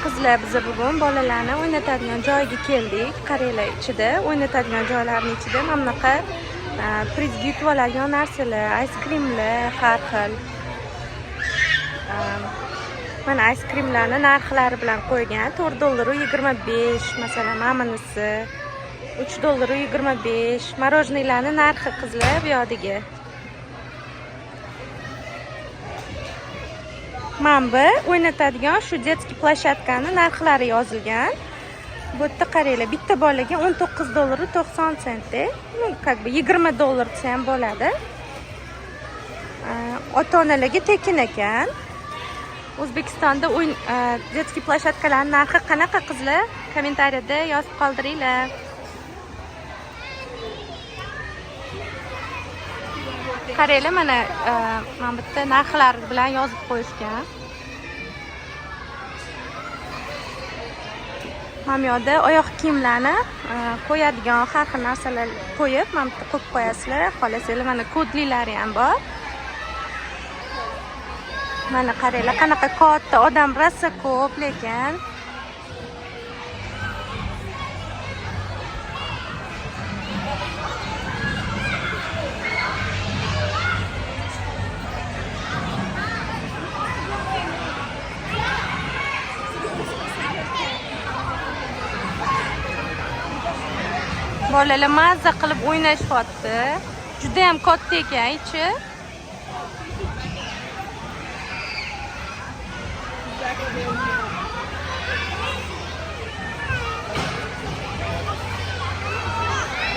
Qizlar biz bugun bolalarni o'ynatadigan joyga keldik. Qaranglar, ichida o'ynatadigan joylarning ichida mana bunaqa prezent oladigan narsalar, ayskrimlar har xil. Mana ayskrimlarni narxlari bilan qo'ygan. $4.25, masalan, mamanisi $3.25. Morojnilarni narxi qizlar bu yerdagi. Mana bu o'ynatadigan shu детский plashatkani narxlari yozilgan. Bu yerda qaranglar, bitta bolaga $19.90. Ну, как бы $20 desa ham bo'ladi. Ota-onalarga tekin ekan. O'zbekistonda детский plashatkalar narxi qanaqa qizlar? Kommentariyada yozib qoldiringlar. Qaranglar, mana bitta narxlar bilan yozib qo'yishgan. Mana bu yerda oyoq kiyimlarni qo'yadigan har xil narsalar qo'yib, mana bitta qo'yib qo'yasizlar. Xohlasanglar mana kodlilari ham bor. Mana qaranglar, qanaqa katta odam rosa ko'p, lekin bolalar mazza qilib o'ynashyapti. Juda ham katta ekan ichi.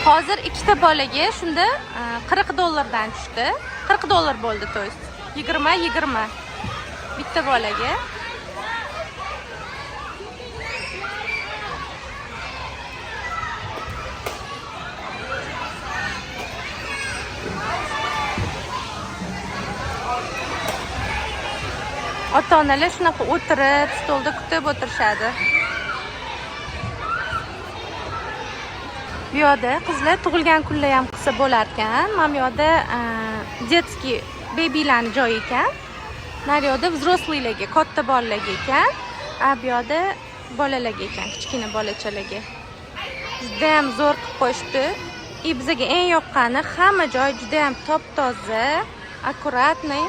Hozir ikkita bolaga shunda $40 dan tushdi. $40 bo'ldi, to есть 20 bitta bolaga. Ota-onalar shunaqa o'tirib, stolda kutib o'tirishadi. Bu yerda qizlar tug'ilgan kunlar ham qilsa bo'lar ekan. Mana bu yerda детский bebilarning joyi ekan. Nari yoqda взрослыйlarga, katta bolalarga ekan. Bu yerda bolalarga ekan, kichkina bolachalarga. Juda ham zo'r qilib qo'yishdi. Bizga eng yoqqani, hamma joy juda ham top-toza, akkuratniy.